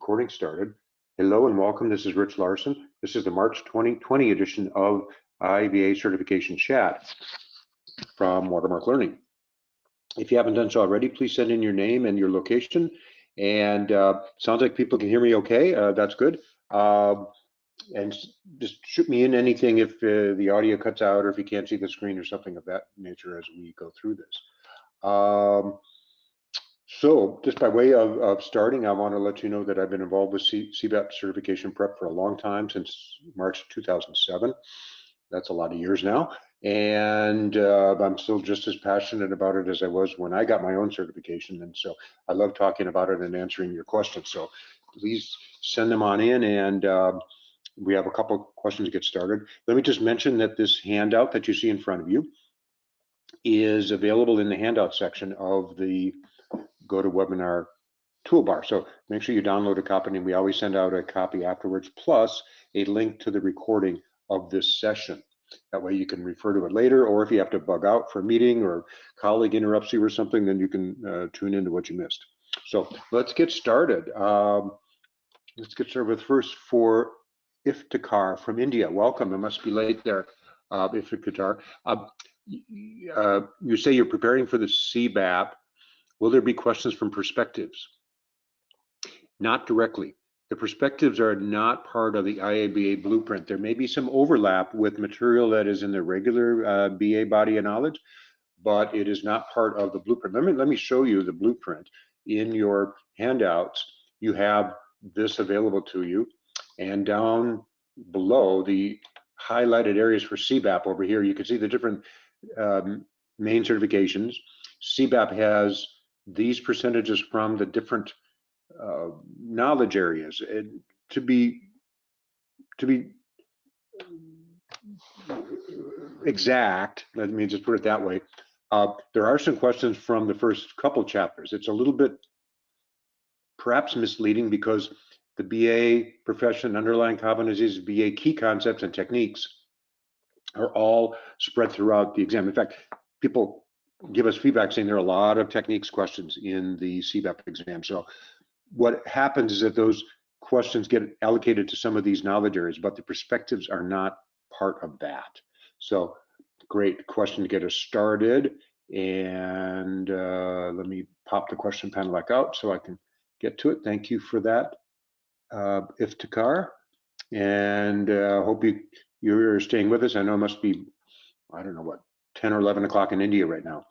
recording started. Hello and welcome. This is Rich Larson. This is the March 2020 edition of IIBA Certification Chat from Watermark Learning. If you haven't done so already, please send in your name and your location. And sounds like people can hear me okay. That's good. And just shoot me in anything if the audio cuts out or if you can't see the screen or something of that nature as we go through this. So just by way of starting, I want to let you know that I've been involved with CBAP certification prep for a long time, since March 2007. That's a lot of years now. And I'm still just as passionate about it as I was when I got my own certification. And so I love talking about it and answering your questions. So please send them on in, and we have a couple of questions to get started. Let me just mention that this handout that you see in front of you is available in the handout section of the GoToWebinar toolbar. So make sure you download a copy, and we always send out a copy afterwards, plus a link to the recording of this session. That way you can refer to it later, or if you have to bug out for a meeting or a colleague interrupts you or something, then you can tune into what you missed. So let's get started. Let's get started with first for Iftikhar from India. Welcome. It must be late there, Iftikhar. You say you're preparing for the CBAP. Will there be questions from perspectives? Not directly. The perspectives are not part of the IIBA blueprint. There may be some overlap with material that is in the regular BA body of knowledge, but it is not part of the blueprint. Let me show you the blueprint. In your handouts, you have this available to you, and down below the highlighted areas for CBAP over here, you can see the different main certifications. CBAP has these percentages from the different knowledge areas. And to be exact, let me just put it that way, there are some questions from the first couple chapters. It's a little bit perhaps misleading because the BA profession, underlying competencies, BA key concepts and techniques are all spread throughout the exam. In fact, people give us feedback saying there are a lot of techniques questions in the CBAP exam. So what happens is that those questions get allocated to some of these knowledge areas, but the perspectives are not part of that. So great question to get us started. And let me pop the question panel back out so I can get to it. Thank you for that, Iftikhar. And hope you're staying with us. I know it must be, I don't know what, 10 or 11 o'clock in India right now.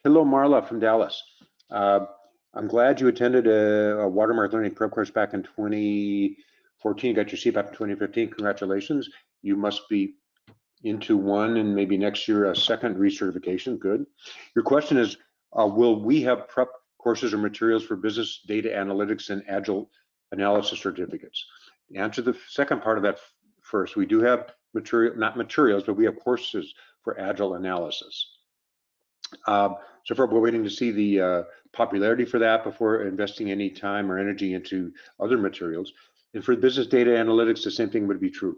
Hello, Marla from Dallas. I'm glad you attended a Watermark Learning prep course back in 2014, got your CBAP in 2015. Congratulations. You must be into one and maybe next year a second recertification. Good. Your question is, will we have prep courses or materials for business data analytics and agile analysis certificates? The answer to the second part of that first. We do have not materials, but we have courses for agile analysis. So far, we're waiting to see the popularity for that before investing any time or energy into other materials. And for business data analytics, the same thing would be true.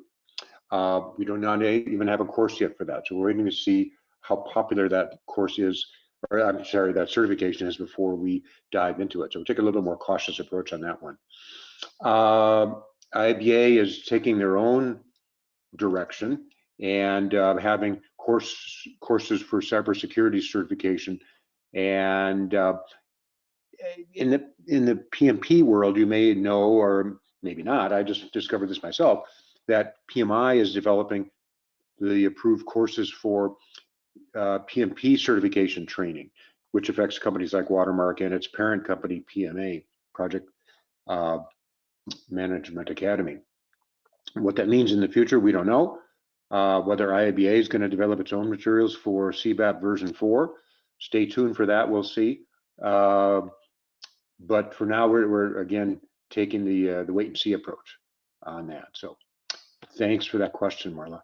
We do not even have a course yet for that. So we're waiting to see how popular that course is, or I'm sorry, that certification is before we dive into it. So we'll take a little bit more cautious approach on that one. IIBA is taking their own direction and having courses for cybersecurity certification. And in the PMP world, you may know, or maybe not, I just discovered this myself, that PMI is developing the approved courses for PMP certification training, which affects companies like Watermark and its parent company, PMA, Project Management Academy. What that means in the future, we don't know. Whether IIBA is going to develop its own materials for CBAP version 4, stay tuned for that, we'll see. But for now, we're again taking the wait and see approach on that. So thanks for that question, Marla.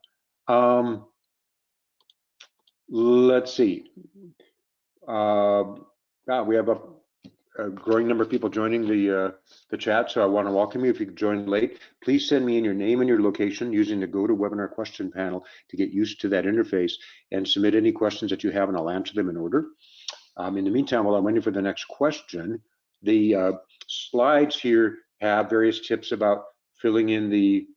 Let's see. We have a growing number of people joining the chat, so I want to welcome you. If you joined late, please send me in your name and your location using the GoToWebinar question panel to get used to that interface, and submit any questions that you have, and I'll answer them in order. In the meantime, while I'm waiting for the next question, the slides here have various tips about filling in the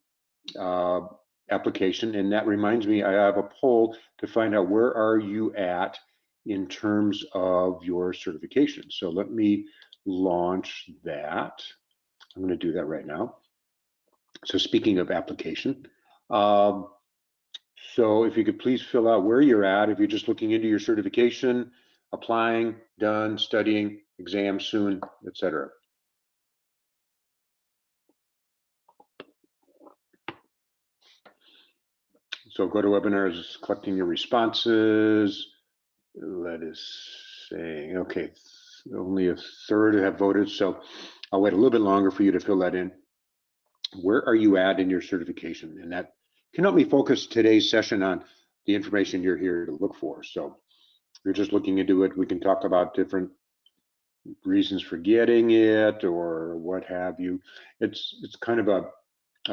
application. And that reminds me, I have a poll to find out where are you at in terms of your certification. So let me launch that. I'm going to do that right now. So speaking of application, so if you could please fill out where you're at, if you're just looking into your certification, applying, done, studying, exam soon, etc. So go to webinars, collecting your responses. Let us say, okay, only a third have voted, so I'll wait a little bit longer for you to fill that in. Where are you at in your certification? And that can help me focus today's session on the information you're here to look for. So if you're just looking into it, we can talk about different reasons for getting it or what have you. It's kind of a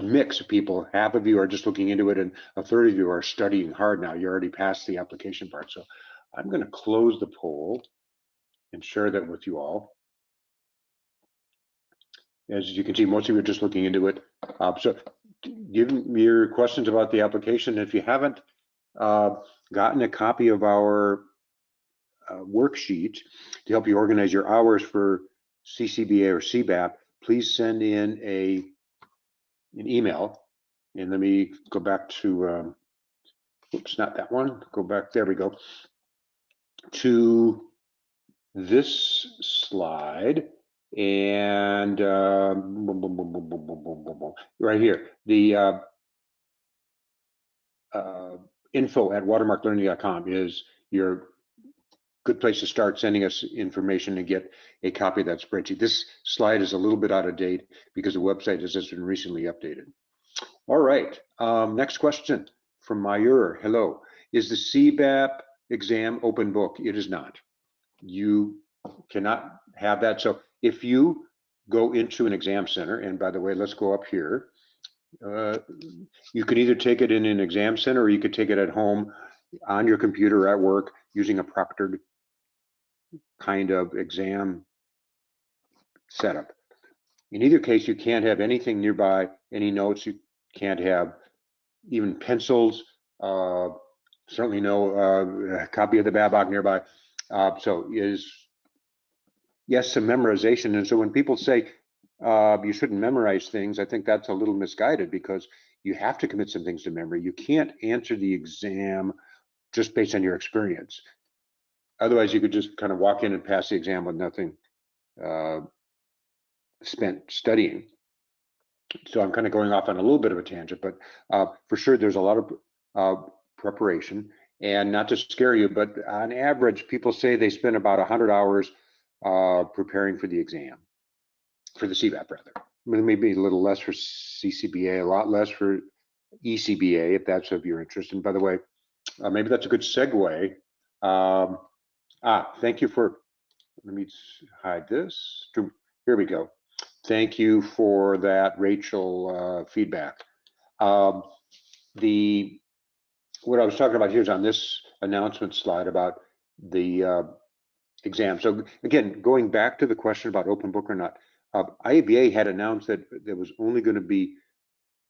mix of people. Half of you are just looking into it and a third of you are studying hard now. You're already past the application part. So I'm going to close the poll and share that with you all. As you can see, most of you are just looking into it. So give me your questions about the application. If you haven't gotten a copy of our worksheet to help you organize your hours for CCBA or CBAP, please send in an email. And let me go back to, oops, not that one. Go back, there we go, to this slide. And right here, the info@watermarklearning.com is your good place to start sending us information to get a copy of that spreadsheet. This slide is a little bit out of date because the website has just been recently updated. All right, next question from Mayur. Hello, is the CBAP exam open book? It is not. You cannot have that. So if you go into an exam center, and by the way, let's go up here. You could either take it in an exam center or you could take it at home on your computer or at work using a proctored kind of exam setup. In either case, you can't have anything nearby, any notes. You can't have even pencils, certainly no copy of the BABOK nearby. So is, yes, some memorization. And so when people say you shouldn't memorize things, I think that's a little misguided because you have to commit some things to memory. You can't answer the exam just based on your experience. Otherwise, you could just kind of walk in and pass the exam with nothing spent studying. So I'm kind of going off on a little bit of a tangent, but for sure, there's a lot of preparation. And not to scare you, but on average, people say they spend about 100 hours preparing for the exam, for the CBAP rather. Maybe a little less for CCBA, a lot less for ECBA, if that's of your interest. And by the way, maybe that's a good segue. Thank you for, let me hide this. Here we go. Thank you for that, Rachel, feedback. What I was talking about here is on this announcement slide about the exam. So again, going back to the question about open book or not, IIBA had announced that there was only going to be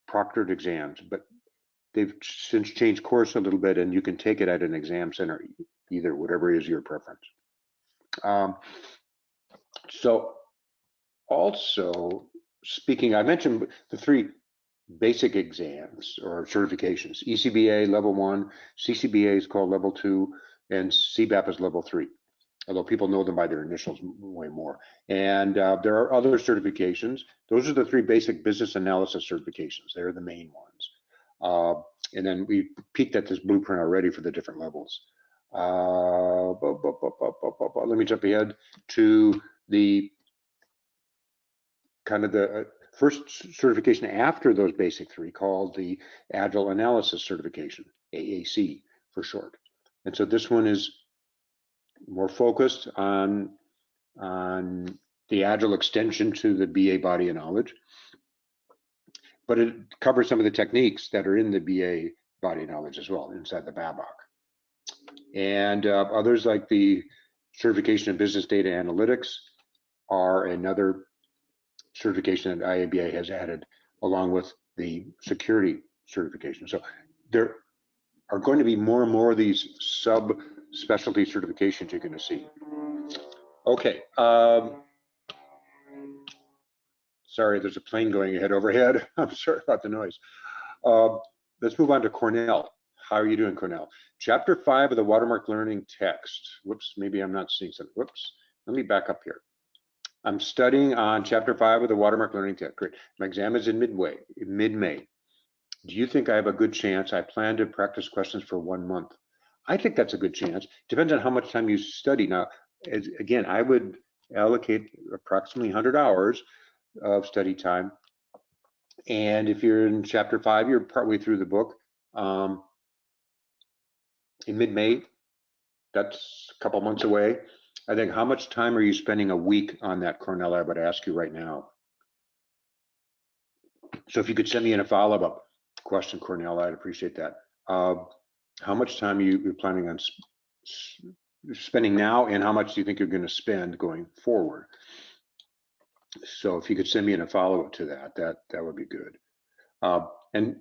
proctored exams, but they've since changed course a little bit and you can take it at an exam center, either, whatever is your preference. So also speaking, I mentioned the three basic exams or certifications: ECBA level 1, CCBA is called level 2, and CBAP is level 3. Although people know them by their initials way more. And there are other certifications. Those are the three basic business analysis certifications. They're the main ones. And then we peeked at this blueprint already for the different levels. Let me jump ahead to the kind of the first certification after those basic three, called the Agile Analysis Certification, AAC for short. And so this one is more focused on the Agile extension to the BA body of knowledge, but it covers some of the techniques that are in the BA body of knowledge as well inside the BABOK. And others like the certification in business data analytics are another certification that IIBA has added along with the security certification. So there are going to be more and more of these sub-specialty certifications you're going to see. Okay. Sorry, there's a plane going ahead overhead. I'm sorry about the noise. Let's move on to Cornell. How are you doing, Cornell? Chapter 5 of the Watermark Learning text. Whoops, maybe I'm not seeing something. Whoops, let me back up here. I'm studying on Chapter 5 of the Watermark Learning text. Great. My exam is in mid-May. Do you think I have a good chance? I plan to practice questions for 1 month. I think that's a good chance. Depends on how much time you study. Now, again, I would allocate approximately 100 hours of study time. And if you're in Chapter 5, you're partway through the book. In mid-May, that's a couple months away. I think, how much time are you spending a week on that, Cornell? I would ask you right now. So if you could send me in a follow-up question, Cornell, I'd appreciate that. How much time are you planning on spending now, and how much do you think you're going to spend going forward? So if you could send me in a follow-up to that would be good. And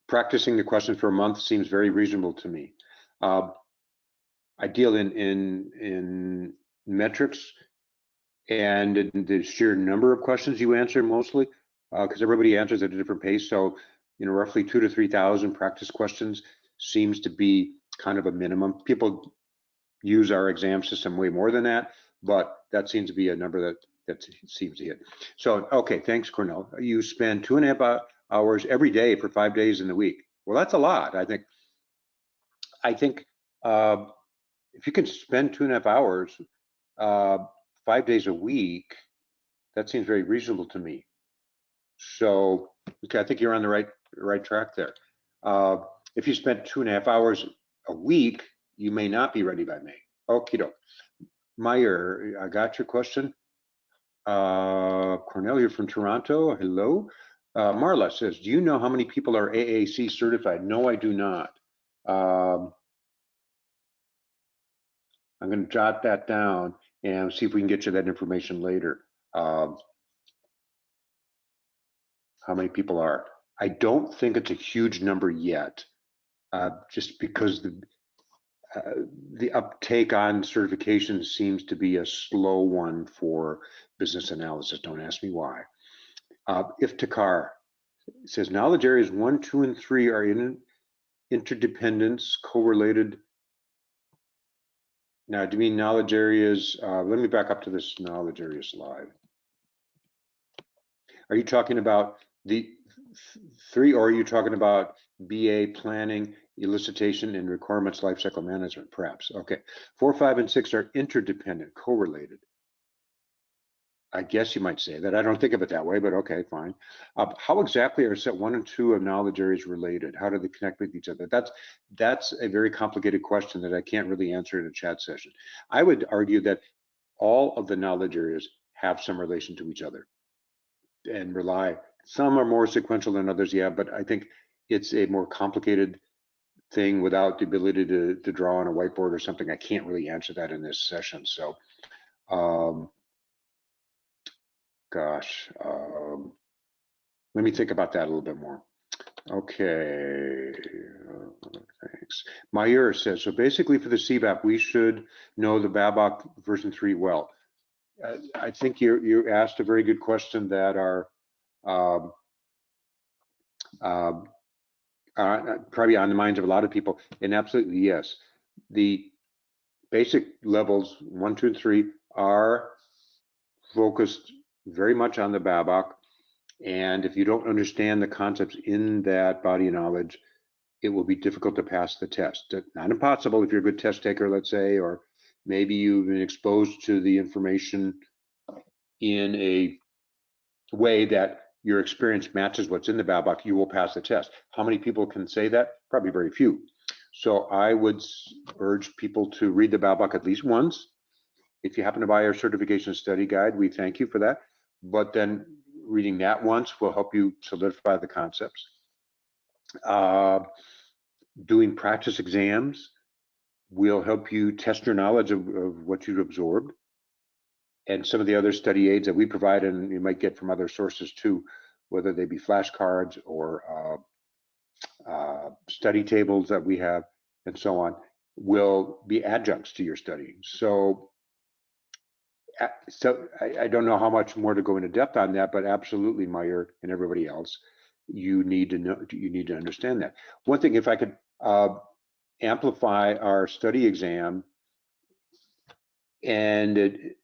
practicing the questions for a month seems very reasonable to me. I deal in metrics and in the sheer number of questions you answer mostly, because everybody answers at a different pace. So, roughly 2,000 to 3,000 practice questions seems to be kind of a minimum. People use our exam system way more than that, but that seems to be a number that seems to hit. So, okay, thanks, Cornell. You spend 2.5 hours every day for 5 days in the week. Well, that's a lot. I think if you can spend 2.5 hours 5 days a week, that seems very reasonable to me. So, okay, I think you're on the right track there. If you spent 2.5 hours a week, you may not be ready by May. Okie doke. Meyer, I got your question. Cornell, you're from Toronto. Hello. Marla says, do you know how many people are AAC certified? No, I do not. I'm going to jot that down and see if we can get you that information later. How many people are? I don't think it's a huge number yet, just because the uptake on certification seems to be a slow one for business analysis. Don't ask me why. Iftikhar says knowledge areas 1, 2, and 3 are in interdependence, correlated. Now, do you mean knowledge areas? Let me back up to this knowledge area slide. Are you talking about the 3, or are you talking about BA planning, elicitation, and requirements lifecycle management, perhaps? Okay, 4, 5, and 6 are interdependent, correlated. I guess you might say that. I don't think of it that way, but okay, fine. How exactly are set 1 and 2 of knowledge areas related? How do they connect with each other? That's a very complicated question that I can't really answer in a chat session. I would argue that all of the knowledge areas have some relation to each other and rely. Some are more sequential than others, yeah, but I think it's a more complicated thing without the ability to draw on a whiteboard or something. I can't really answer that in this session. So, let me think about that a little bit more. Okay, thanks. Meyer says, so basically for the CBAP, we should know the BABAC version 3 well. I think you asked a very good question that are probably on the minds of a lot of people, and absolutely yes. The basic levels 1, 2, and 3 are focused very much on the BABAC, and if you don't understand the concepts in that body of knowledge, it will be difficult to pass the test. Not impossible if you're a good test taker, let's say, or maybe you've been exposed to the information in a way that your experience matches what's in the BABAC, you will pass the test. How many people can say that? Probably very few. So I would urge people to read the BABAC at least once. If you happen to buy our certification study guide, we thank you for that. But then reading that once will help you solidify the concepts. Doing practice exams will help you test your knowledge of what you've absorbed. and some of the other study aids that we provide, and you might get from other sources too, whether they be flashcards or study tables that we have and so on, will be adjuncts to your studying. So I don't know how much more to go into depth on that, but absolutely, Meyer and everybody else, you need to know, you need to understand that. One thing, if I could amplify our study exam, and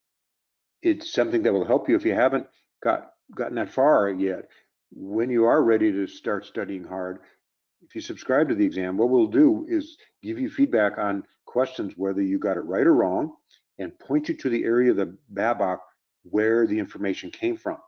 it's something that will help you if you haven't gotten that far yet. When you are ready to start studying hard, if you subscribe to the exam, what we'll do is give you feedback on questions, whether you got it right or wrong, and point you to the area of the BABAC where the information came from.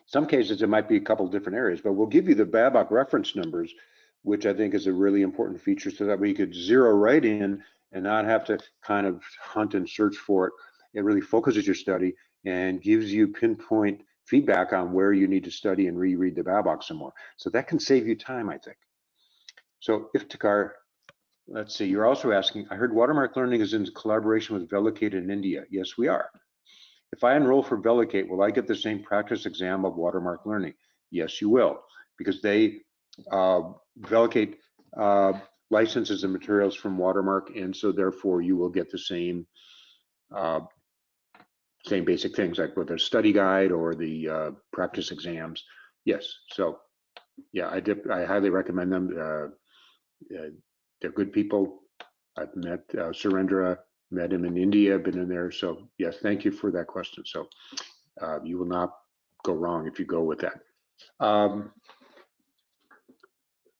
Some cases it might be a couple different areas, but we'll give you the BABAC reference numbers, which I think is a really important feature, so that we could zero right in and not have to kind of hunt and search for it. It really focuses your study and gives you pinpoint feedback on where you need to study and reread the BABAC some more. So that can save you time, I think. So Iftikhar, let's see, you're also asking, I heard Watermark Learning is in collaboration with Velicate in India. Yes, we are. If I enroll for Velicate, will I get the same practice exam of Watermark Learning? Yes, you will, because they, Velicate licenses the materials from Watermark, and so therefore you will get the same same basic things, like with the study guide or the practice exams. Yes, so yeah, I highly recommend them. They're good people. I've met Surendra, met him in India, been in there. So yes, thank you for that question. So you will not go wrong if you go with that.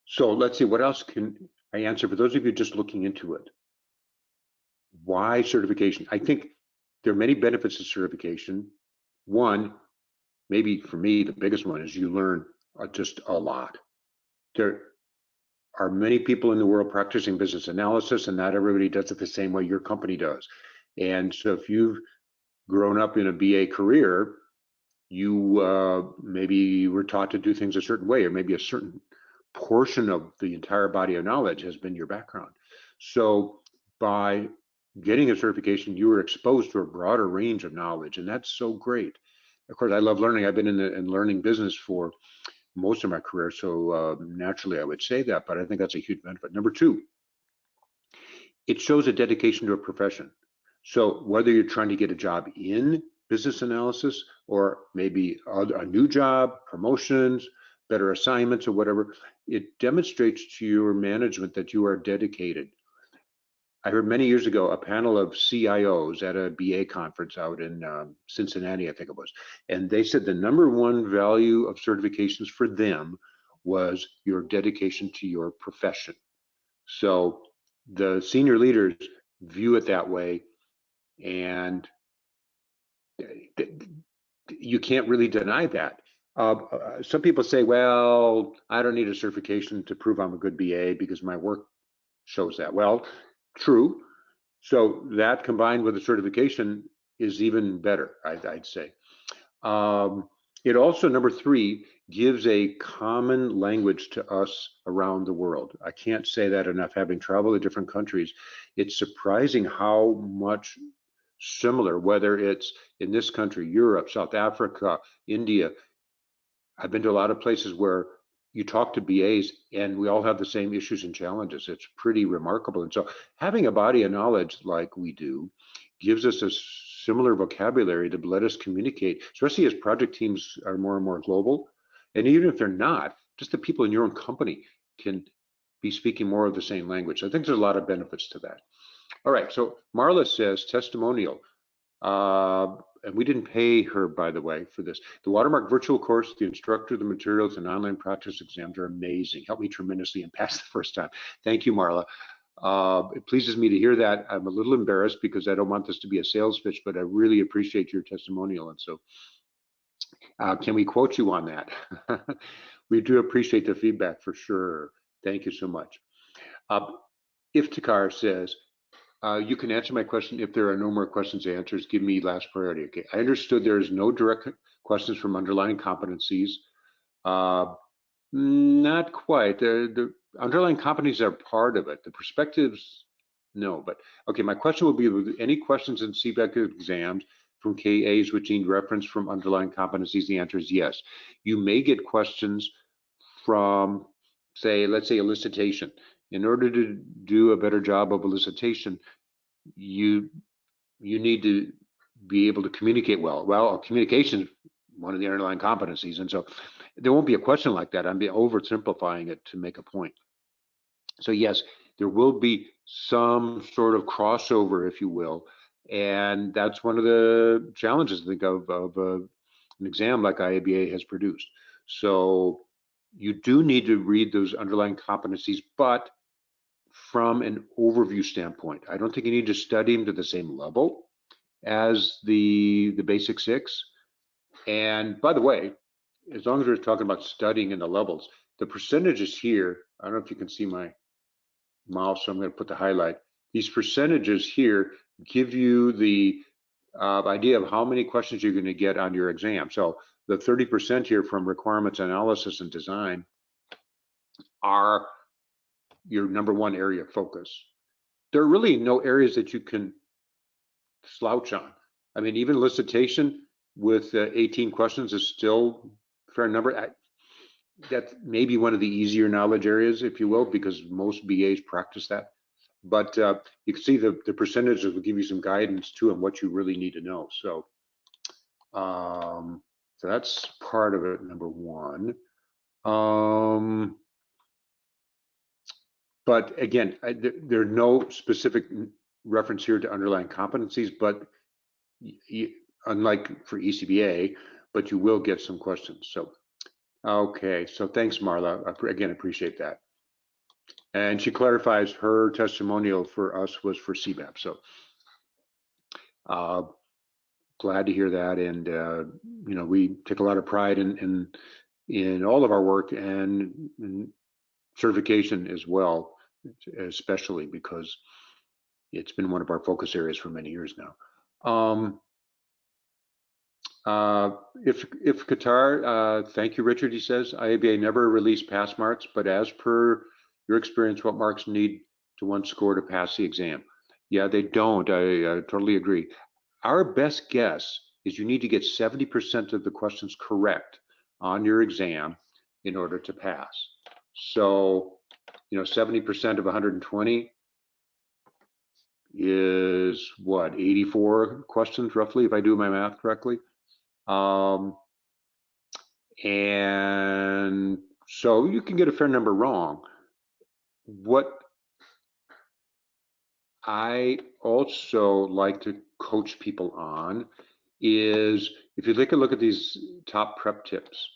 So let's see, what else can I answer for those of you just looking into it? Why certification? I think there are many benefits to certification. One, maybe for me, the biggest one is you learn just a lot. There are many people in the world practicing business analysis, and not everybody does it the same way your company does. And so if you've grown up in a BA career, you maybe were taught to do things a certain way, or maybe a certain portion of the entire body of knowledge has been your background. So by getting a certification, you were exposed to a broader range of knowledge, and that's so great. Of course, I love learning. I've been in the learning business for most of my career, so naturally I would say that, but I think that's a huge benefit. Number two, it shows a dedication to a profession. So whether you're trying to get a job in business analysis, or maybe a new job, promotions, better assignments, or whatever, it demonstrates to your management that you are dedicated. I heard many years ago a panel of CIOs at a BA conference out in Cincinnati, I think it was, and they said the number one value of certifications for them was your dedication to your profession. So the senior leaders view it that way, and you can't really deny that. Some people say, well, I don't need a certification to prove I'm a good BA because my work shows that. Well, true. So that combined with a certification is even better, I'd say. It also, number three, gives a common language to us around the world. I can't say that enough. Having traveled to different countries, it's surprising how much similar, whether it's in this country, Europe, South Africa, India. I've been to a lot of places where you talk to BAs and we all have the same issues and challenges. It's pretty remarkable. And so having a body of knowledge like we do gives us a similar vocabulary to let us communicate, especially as project teams are more and more global. And even if they're not, just the people in your own company can be speaking more of the same language. I think there's a lot of benefits to that. All right, so Marla says testimonial. And we didn't pay her, by the way, for this. The Watermark virtual course, the instructor, the materials, and online practice exams are amazing. Helped me tremendously and passed the first time. Thank you, Marla. It pleases me to hear that. I'm a little embarrassed because I don't want this to be a sales pitch, but I really appreciate your testimonial. And so can we quote you on that? We do appreciate the feedback for sure. Thank you so much. Iftikhar says, you can answer my question if there are no more questions and answers. Give me last priority. Okay, I understood there is no direct questions from underlying competencies. Not quite. The underlying competencies are part of it. The perspectives, no. But okay, my question will be: any questions in CBAC exams? from KAs which need reference from underlying competencies? The answer is yes. You may get questions from, say, let's say elicitation. In order to do a better job of elicitation, you need to be able to communicate well. Well, communication is one of the underlying competencies, and so there won't be a question like that. I'm oversimplifying it to make a point. So yes, there will be some sort of crossover, if you will, and that's one of the challenges, I think, of an exam like IIBA has produced. So you do need to read those underlying competencies, but from an overview standpoint. I don't think you need to study them to the same level as the basic six. And by the way, as long as we're talking about studying in the levels, the percentages here, I don't know if you can see my mouse, so I'm going to put the highlight. These percentages here give you the idea of how many questions you're going to get on your exam. So the 30% here from requirements analysis and design are your number one area of focus. There are really no areas that you can slouch on. I mean, even elicitation with 18 questions is still a fair number. That's maybe one of the easier knowledge areas, if you will, because most BAs practice that. But you can see the percentages will give you some guidance too on what you really need to know. So, so that's part of it, number one. But again, there are no specific reference here to underlying competencies, but unlike for ECBA, but you will get some questions. So, okay, so thanks, Marla. Again, appreciate that. And she clarifies her testimonial for us was for CBAP. So, glad to hear that. And you know, we take a lot of pride in all of our work and certification as well, especially because it's been one of our focus areas for many years now. If Qatar, thank you, Richard, he says, IIBA never released pass marks, but as per your experience, what marks need to one score to pass the exam? Yeah, they don't. I totally agree. Our best guess is you need to get 70% of the questions correct on your exam in order to pass. So, you know, 70% of 120 is what, 84 questions roughly, if I do my math correctly. And so you can get a fair number wrong. What I also like to coach people on is, if you take a look at these top prep tips,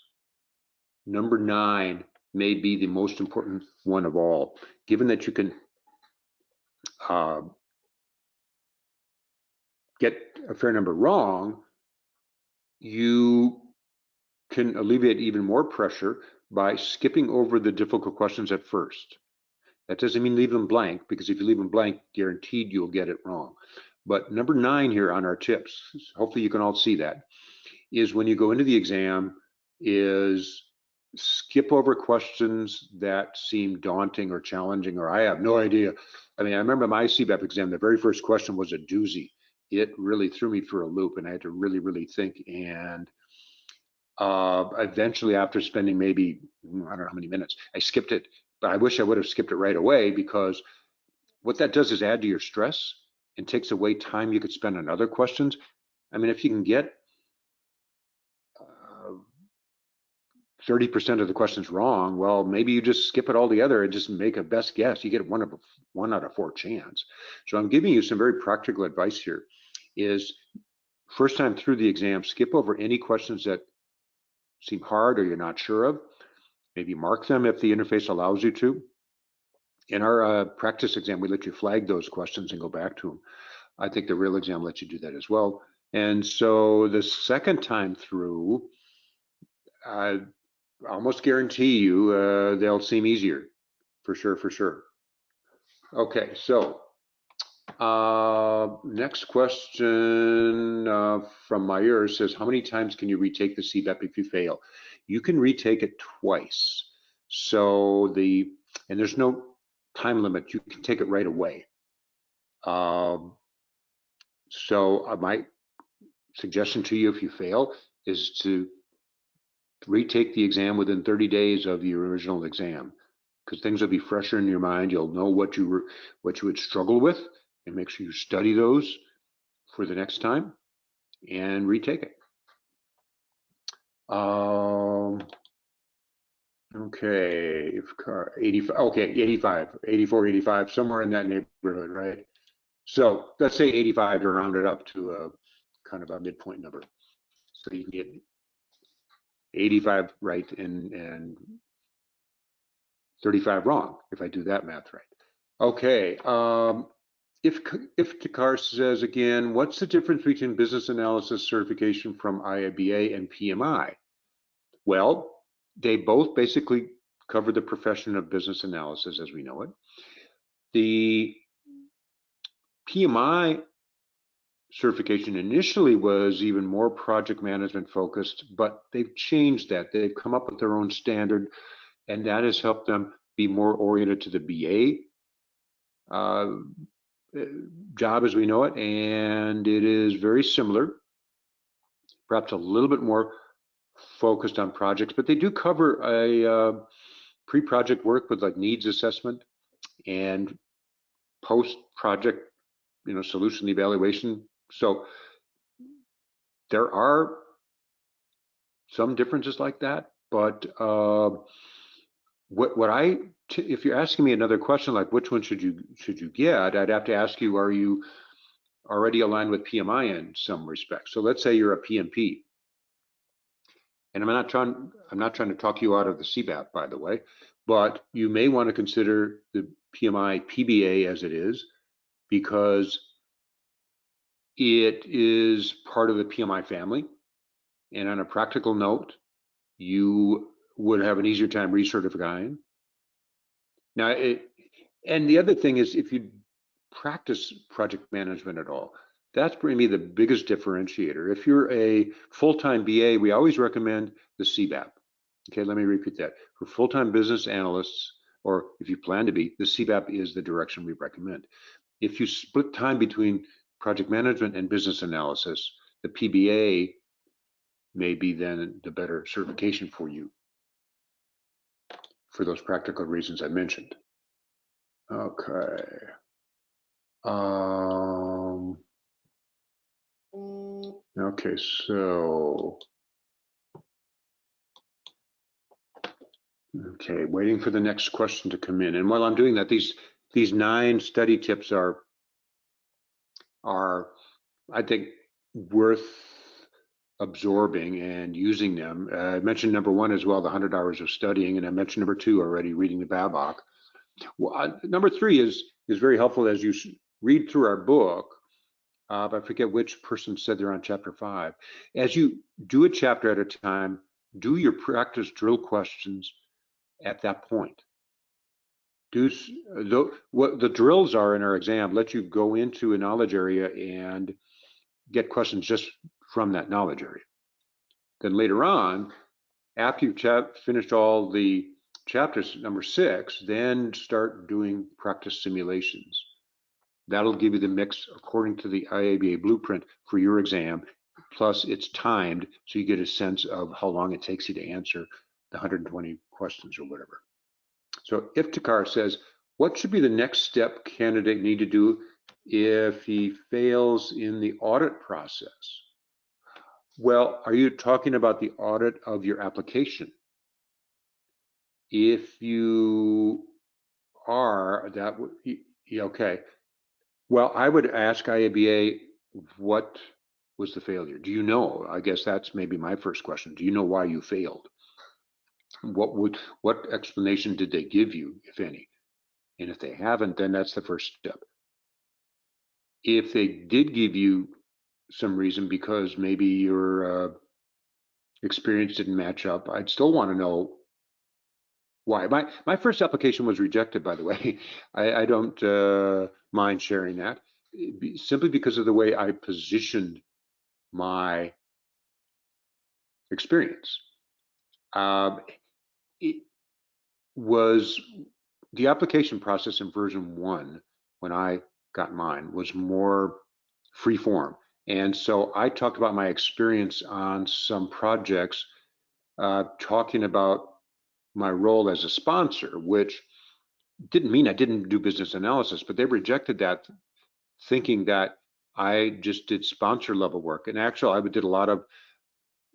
number 9 may be the most important one of all. Given that you can get a fair number wrong, you can alleviate even more pressure by skipping over the difficult questions at first. That doesn't mean leave them blank, because if you leave them blank, guaranteed you'll get it wrong. But number 9 here on our tips, hopefully you can all see that, is when you go into the exam, is skip over questions that seem daunting or challenging, or I have no idea. I mean, I remember my CBAP exam, the very first question was a doozy. It really threw me for a loop, and I had to really, really think. And eventually, after spending maybe, I don't know how many minutes, I skipped it. But I wish I would have skipped it right away, because what that does is add to your stress and takes away time you could spend on other questions. I mean, if you can get 30% of the questions wrong, well, maybe you just skip it altogether and just make a best guess. You get one out of 4 chance. So I'm giving you some very practical advice here. Is first time through the exam, skip over any questions that seem hard or you're not sure of. Maybe mark them if the interface allows you to. In our practice exam, we let you flag those questions and go back to them. I think the real exam lets you do that as well. And so the second time through, I almost guarantee you they'll seem easier, for sure. Okay, so next question from Meyer says, how many times can you retake the CBAP if you fail? You can retake it twice. So and there's no time limit. You can take it right away. So my suggestion to you if you fail is to retake the exam within 30 days of your original exam, because things will be fresher in your mind. You'll know what you would struggle with, and make sure you study those for the next time and retake it. Okay, if car 85, okay, 85, 84, 85, somewhere in that neighborhood, right? So let's say 85 to round it up to a kind of a midpoint number. So you can get 85 right and 35 wrong, if I do that math right. Okay, if Takar says again, what's the difference between business analysis certification from IIBA and PMI? Well, they both basically cover the profession of business analysis as we know it. The PMI certification initially was even more project management focused, but they've changed that. They've come up with their own standard, and that has helped them be more oriented to the BA job as we know it, and it is very similar, perhaps a little bit more focused on projects, but they do cover a pre-project work with like needs assessment and post-project, solution evaluation. So there are some differences like that, but if you're asking me another question like which one should you get, I'd have to ask you, are you already aligned with PMI in some respects? So let's say you're a PMP, and I'm not trying to talk you out of the CBAP, by the way, but you may want to consider the PMI PBA as it is, because it is part of the PMI family. And on a practical note, you would have an easier time recertifying. Now, and the other thing is, if you practice project management at all, that's for me the biggest differentiator. If you're a full-time BA, we always recommend the CBAP. Okay, let me repeat that. For full-time business analysts, or if you plan to be, the CBAP is the direction we recommend. If you split time between project management and business analysis, the PBA may be then the better certification for you for those practical reasons I mentioned. Okay. Okay, so waiting for the next question to come in. And while I'm doing that, these 9 study tips are I think worth absorbing and using them. I mentioned number 1 as well, the 100 hours of studying, and I mentioned number 2 already, reading the Babcock. Well, number 3 is very helpful as you read through our book. I forget which person said they're on chapter 5. As you do a chapter at a time, do your practice drill questions at that point. What the drills are in our exam let you go into a knowledge area and get questions just from that knowledge area. Then later on, after you've finished all the chapters, number 6, then start doing practice simulations. That'll give you the mix according to the IIBA blueprint for your exam, plus it's timed, so you get a sense of how long it takes you to answer the 120 questions or whatever. So Iftikhar says, what should be the next step candidate need to do if he fails in the audit process? Well, are you talking about the audit of your application? If you are, that would, okay. Well, I would ask IIBA, what was the failure? Do you know? I guess that's maybe my first question. Do you know why you failed? What explanation did they give you, if any? And if they haven't, then that's the first step. If they did give you some reason because maybe your experience didn't match up, I'd still want to know why. My first application was rejected, by the way. I don't mind sharing that, simply because of the way I positioned my experience. It was the application process in version 1 when I got mine was more free form, And so I talked about my experience on some projects, talking about my role as a sponsor, which didn't mean I didn't do business analysis, but they rejected that, thinking that I just did sponsor level work. And actually, I did a lot of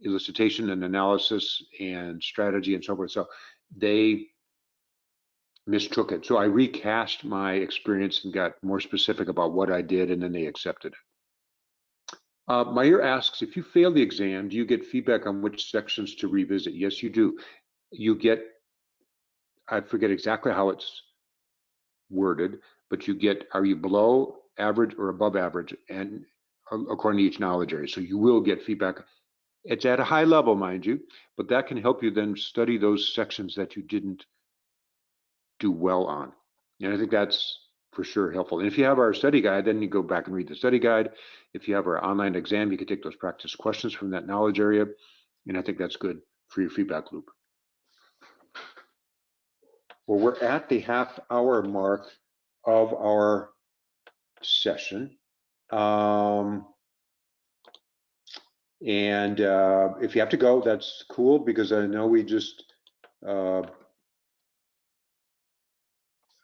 elicitation and analysis and strategy and so forth. So they mistook it. So I recast my experience and got more specific about what I did, and then they accepted it. Mayur asks, if you fail the exam, do you get feedback on which sections to revisit? Yes, you do. You get, I forget exactly how it's worded, but you get, are you below average or above average, and according to each knowledge area. So you will get feedback. It's at a high level, mind you, but that can help you then study those sections that you didn't do well on. And I think that's for sure helpful. And if you have our study guide, then you go back and read the study guide. If you have our online exam, you can take those practice questions from that knowledge area. And I think that's good for your feedback loop. Well, we're at the half-hour mark of our session. If you have to go, that's cool, because I know we just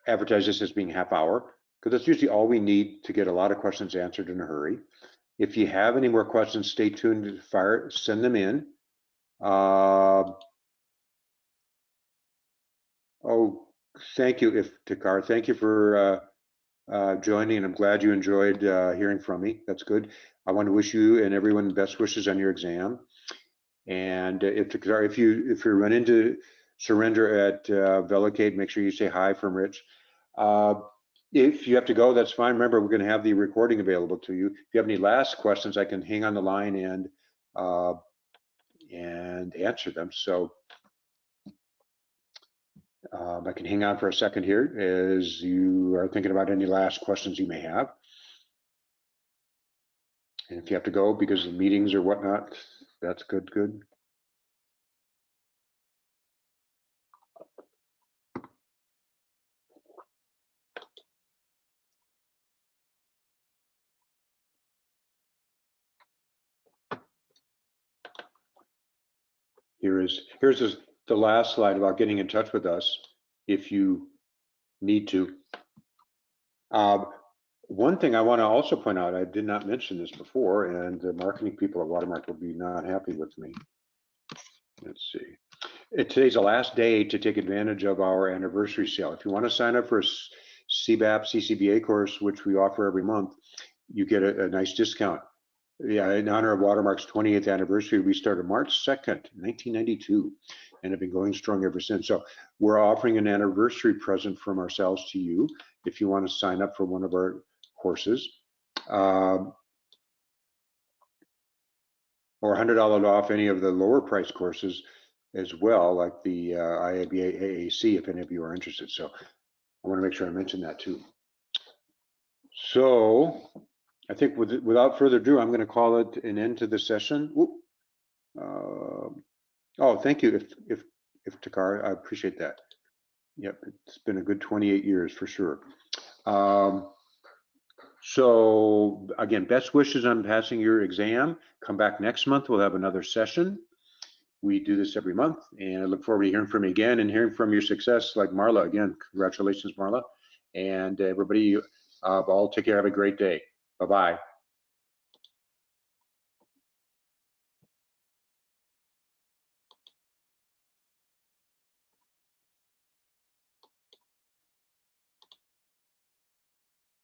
advertise this as being half hour, because that's usually all we need to get a lot of questions answered in a hurry. If you have any more questions, stay tuned to fire, send them in. Oh, thank you, Iftikhar. Thank you for joining, and I'm glad you enjoyed hearing from me. That's good. I want to wish you and everyone best wishes on your exam. And Iftikhar, if you run into Surrender at Velocade, make sure you say hi from Rich. If you have to go, that's fine. Remember, we're going to have the recording available to you. If you have any last questions, I can hang on the line and answer them. So I can hang on for a second here as you are thinking about any last questions you may have. And if you have to go because of meetings or whatnot, that's good. Here's the last slide about getting in touch with us if you need to. One thing I want to also point out, I did not mention this before, and the marketing people at Watermark will be not happy with me. Let's see. Today's the last day to take advantage of our anniversary sale. If you want to sign up for a CBAP, CCBA course, which we offer every month, you get a nice discount. Yeah, in honor of Watermark's 28th anniversary, we started March 2nd, 1992, and have been going strong ever since. So we're offering an anniversary present from ourselves to you if you want to sign up for one of our courses. Or $100 off any of the lower price courses as well, like the IIBA-AAC, if any of you are interested. So I want to make sure I mention that too. So I think without further ado, I'm going to call it an end to the session. Oh, thank you, Iftikhar. I appreciate that. Yep, it's been a good 28 years for sure. So again, best wishes on passing your exam. Come back next month. We'll have another session. We do this every month, and I look forward to hearing from you again and hearing from your success, like Marla. Again, congratulations, Marla. And everybody, all take care. Have a great day. Bye-bye.